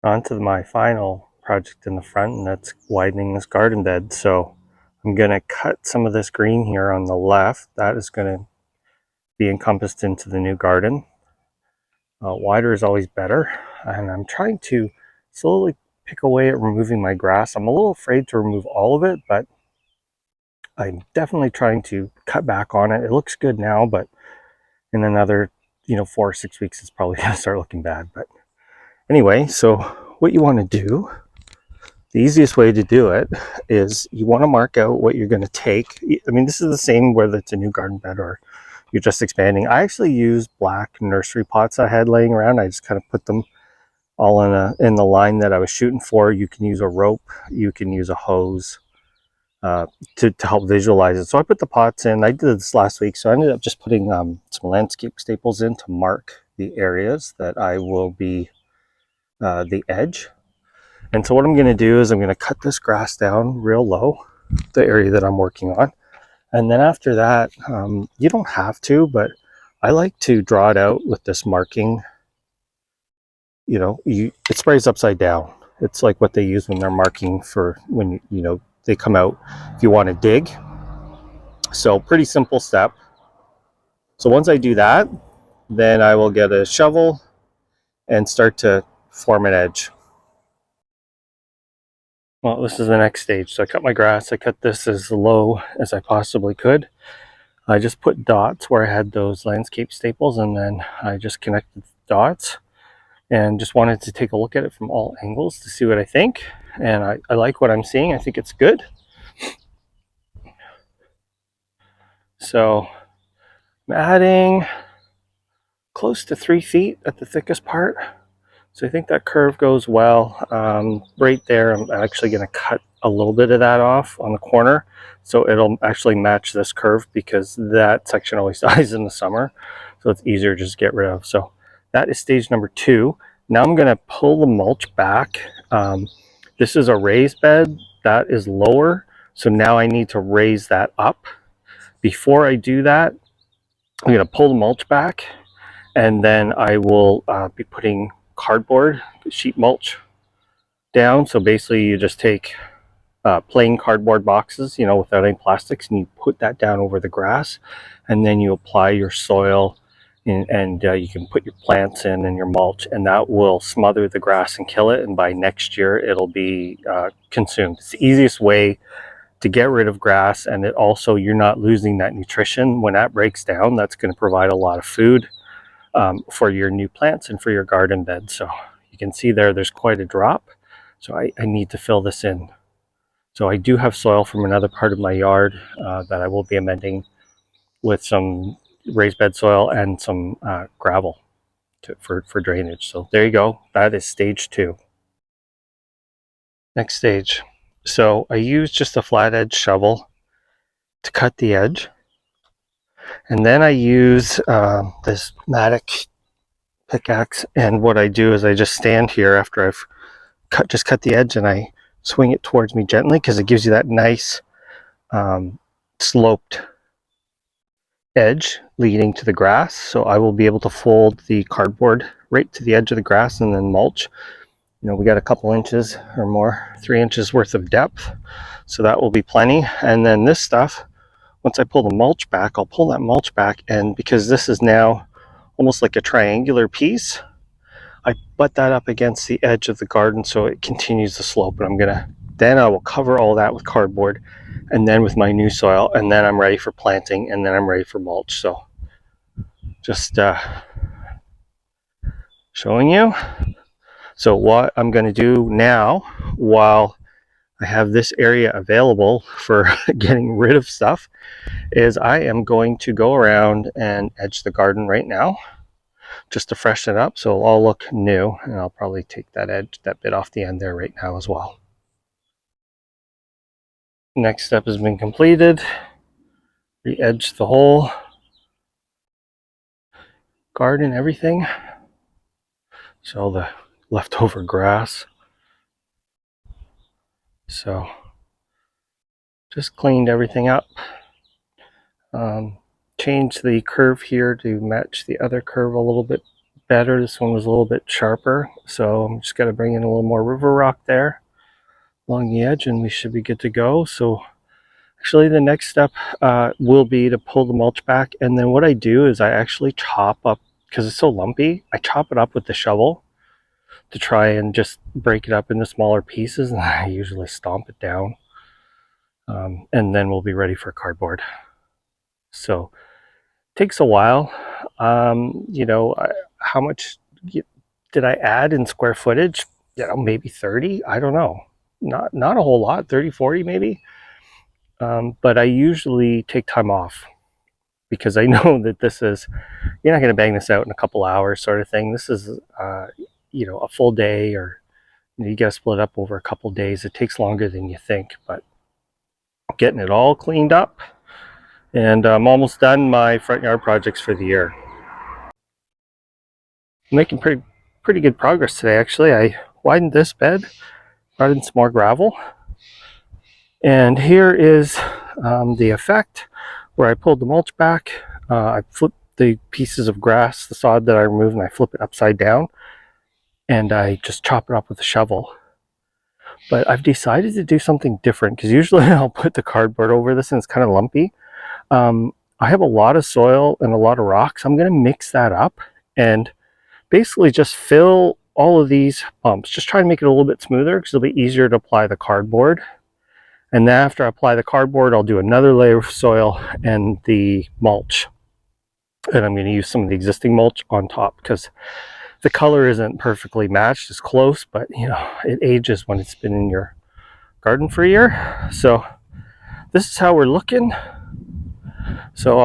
On to my final project in the front, and that's widening this garden bed. So I'm going to cut some of this green here on the left. That is going to be encompassed into the new garden. Wider is always better, and I'm trying to slowly pick away at removing my grass. I'm a little afraid to remove all of it, but I'm definitely trying to cut back on it. It looks good now, but in another 4 or 6 weeks it's probably going to start looking bad. But anyway, so what you want to do, the easiest way to do it is you want to mark out what you're going to take. I mean, this is the same whether it's a new garden bed or you're just expanding. I actually use black nursery pots I had laying around. I just kind of put them all in the line that I was shooting for. You can use a rope, you can use a hose to help visualize it. So I put the pots in. I did this last week, so I ended up just putting some landscape staples in to mark the areas that I will be the edge. And so what I'm going to do is I'm going to cut this grass down real low, the area that I'm working on. And then after that, you don't have to, but I like to draw it out with this marking. It sprays upside down. It's like what they use when they're marking for when, they come out if you want to dig. So pretty simple step. So once I do that, then I will get a shovel and start to form an edge. Well, this is the next stage. So I cut my grass. I cut this as low as I possibly could. I just put dots where I had those landscape staples, and then I just connected the dots and just wanted to take a look at it from all angles to see what I think. And I like what I'm seeing. I think it's good. So I'm adding close to 3 feet at the thickest part. So I think that curve goes well. Right there, I'm actually going to cut a little bit of that off on the corner. So it'll actually match this curve because that section always dies in the summer. So it's easier to just get rid of. So that is stage number 2. Now I'm going to pull the mulch back. This is a raised bed. That is lower. So now I need to raise that up. Before I do that, I'm going to pull the mulch back, and then I will be putting cardboard sheet mulch down. So basically you just take plain cardboard boxes, without any plastics, and you put that down over the grass, and then you apply your soil and you can put your plants in and your mulch, and that will smother the grass and kill it, and by next year it'll be consumed. It's the easiest way to get rid of grass, and it also, you're not losing that nutrition. When that breaks down, that's going to provide a lot of food for your new plants and for your garden bed. So you can see there's quite a drop. So I need to fill this in. So I do have soil from another part of my yard that I will be amending with some raised bed soil and some gravel for drainage. So there you go. That is stage 2. Next stage. So I use just a flat edge shovel to cut the edge. And then I use this Matic pickaxe. And what I do is I just stand here after I've cut the edge, and I swing it towards me gently because it gives you that nice sloped edge leading to the grass. So I will be able to fold the cardboard right to the edge of the grass and then mulch. We got a couple inches or more, 3 inches worth of depth. So that will be plenty. And then this stuff, once I pull the mulch back, I'll pull that mulch back, and because this is now almost like a triangular piece, I butt that up against the edge of the garden so it continues the slope. And then I will cover all that with cardboard, and then with my new soil, and then I'm ready for planting, and then I'm ready for mulch. So just showing you. So what I'm going to do now, while I have this area available for getting rid of stuff, is I am going to go around and edge the garden right now just to freshen it up so it'll all look new, and I'll probably take that bit off the end there right now as well. Next step has been completed. Re-edge the whole garden, everything. So the leftover grass. So just cleaned everything up. Changed the curve here to match the other curve a little bit better. This one was a little bit sharper, so I'm just going to bring in a little more river rock there along the edge, and we should be good to go. So actually the next step will be to pull the mulch back, and then what I do is I actually chop up, because it's so lumpy, I chop it up with the shovel to try and just break it up into smaller pieces, and I usually stomp it down, and then we'll be ready for cardboard. So it takes a while. How much did I add in square footage? Maybe 30, I don't know, not a whole lot, 30, 40 maybe. But I usually take time off because I know that you're not going to bang this out in a couple hours sort of thing. This is a full day, or you got to split up over a couple days. It takes longer than you think, but getting it all cleaned up, and I'm almost done my front yard projects for the year. I'm making pretty good progress today, actually. I widened this bed, brought in some more gravel, and here is the effect where I pulled the mulch back. I flipped the pieces of grass, the sod that I removed, and I flip it upside down, and I just chop it up with a shovel. But I've decided to do something different, because usually I'll put the cardboard over this and it's kind of lumpy. I have a lot of soil and a lot of rocks. I'm going to mix that up and basically just fill all of these bumps. Just try to make it a little bit smoother because it'll be easier to apply the cardboard. And then after I apply the cardboard, I'll do another layer of soil and the mulch. And I'm going to use some of the existing mulch on top because the color isn't perfectly matched. It's close, but it ages when it's been in your garden for a year. So this is how we're looking. So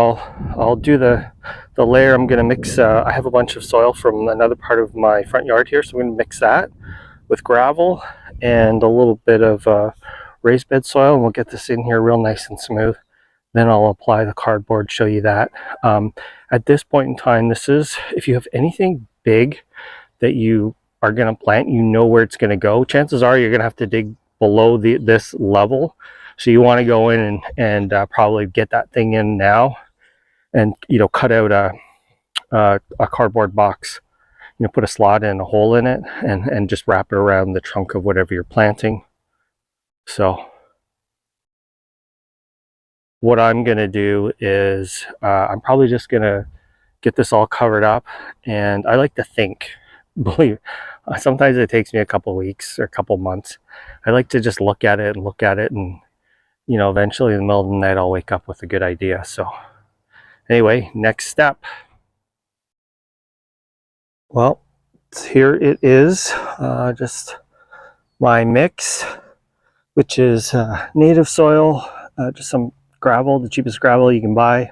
I'll do the layer. I'm going to mix. I have a bunch of soil from another part of my front yard here, so I'm going to mix that with gravel and a little bit of raised bed soil, and we'll get this in here real nice and smooth. Then I'll apply the cardboard, show you that. At this point in time, if you have anything big that you are going to plant, you know where it's going to go. Chances are you're going to have to dig below this level. So you want to go in and probably get that thing in now, and cut out a cardboard box. Put a slot in, a hole in it, and just wrap it around the trunk of whatever you're planting. So what I'm going to do is I'm probably just going to get this all covered up, and I like to think, believe sometimes it takes me a couple weeks or a couple months. I like to just look at it, and eventually in the middle of the night I'll wake up with a good idea. So anyway, next step. Well, here it is, just my mix, which is native soil, just some gravel, the cheapest gravel you can buy,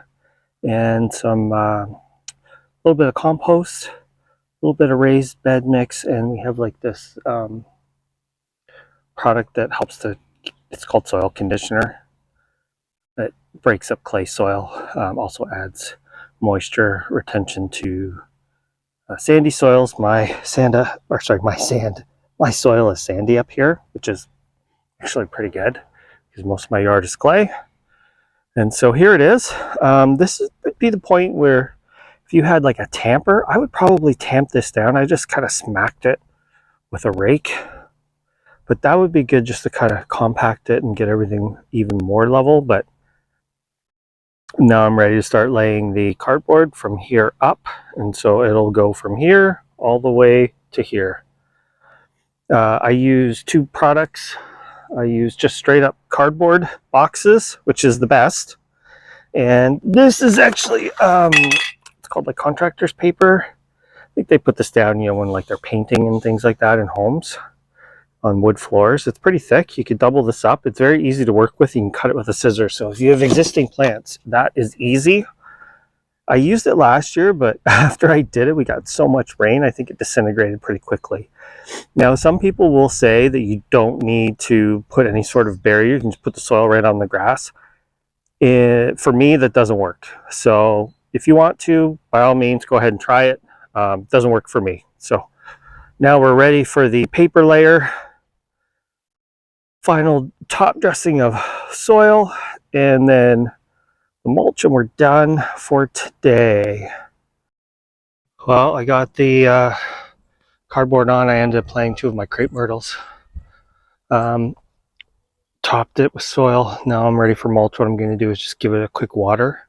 and some little bit of compost, a little bit of raised bed mix, and we have like this product that helps it's called soil conditioner, that breaks up clay soil, also adds moisture retention to sandy soils. My soil is sandy up here, which is actually pretty good because most of my yard is clay. And so here it is. This would be the point where if you had like a tamper, I would probably tamp this down. I just kind of smacked it with a rake, but that would be good just to kind of compact it and get everything even more level. But now I'm ready to start laying the cardboard from here up, and so it'll go from here all the way to here. I use two products. I use just straight up cardboard boxes, which is the best, and this is actually it's called like contractor's paper. I think they put this down when like they're painting and things like that in homes on wood floors. It's pretty thick. You could double this up. It's very easy to work with. You can cut it with a scissor. So if you have existing plants, that is easy. I used it last year, but after I did it, we got so much rain, I think it disintegrated pretty quickly. Now, some people will say that you don't need to put any sort of barrier. You can just put the soil right on the grass. For me, that doesn't work. So if you want to, by all means, go ahead and try it. It doesn't work for me. So now we're ready for the paper layer. Final top dressing of soil, and then the mulch, and we're done for today. Well, I got the cardboard on. I ended up planting 2 of my crepe myrtles. Topped it with soil. Now I'm ready for mulch. What I'm going to do is just give it a quick water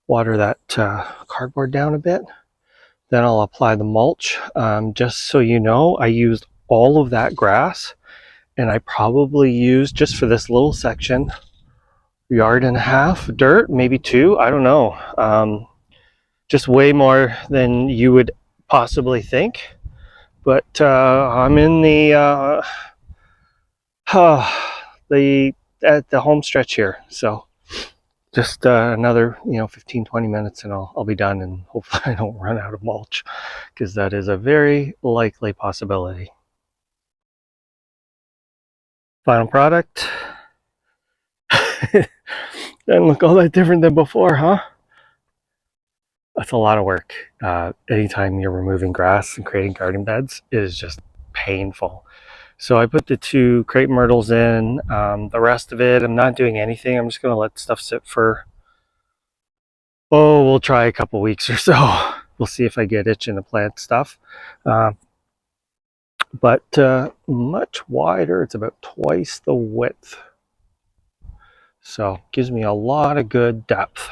that cardboard down a bit. Then I'll apply the mulch. Just so you know, I used all of that grass, and I probably used, just for this little section, 1.5 yards dirt, maybe 2. I don't know. Just way more than you would possibly think. But I'm in the at the home stretch here, so just another 15-20 minutes and I'll be done, and hopefully I don't run out of mulch, because that is a very likely possibility. Final product. Doesn't look all that different than before, huh? That's a lot of work. Anytime you're removing grass and creating garden beds, it is just painful. So I put the 2 crepe myrtles in. The rest of it, I'm not doing anything. I'm just going to let stuff sit for, we'll try a couple weeks or so. We'll see if I get itching to plant stuff. But much wider. It's about twice the width. So gives me a lot of good depth.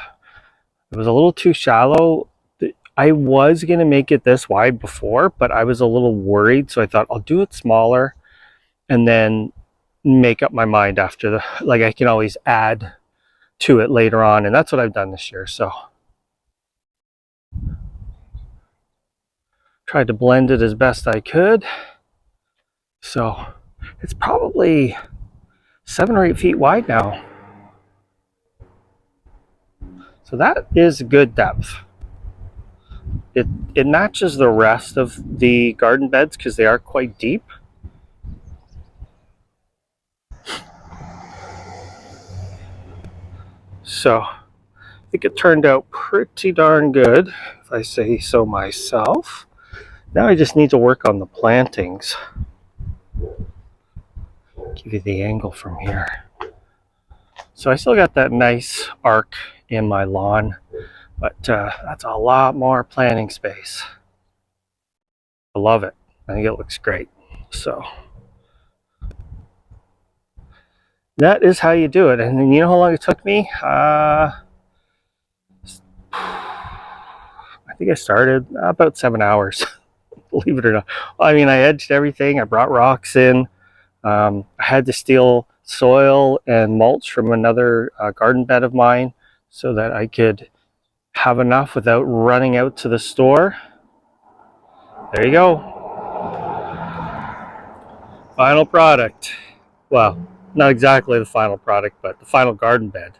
It was a little too shallow. I was going to make it this wide before, but I was a little worried. So I thought I'll do it smaller and then make up my mind after like I can always add to it later on. And that's what I've done this year. So tried to blend it as best I could. So it's probably 7 or 8 feet wide now. So that is good depth. It matches the rest of the garden beds because they are quite deep. So I think it turned out pretty darn good, if I say so myself. Now I just need to work on the plantings. Give you the angle from here. So I still got that nice arc in my lawn, but that's a lot more planting space. I love it. I think it looks great. So that is how you do it. And you know how long it took me? I think I started about 7 hours, believe it or not. I mean, I edged everything. I brought rocks in. I had to steal soil and mulch from another garden bed of mine so that I could have enough without running out to the store. There you go. Final product. Well, not exactly the final product, but the final garden bed.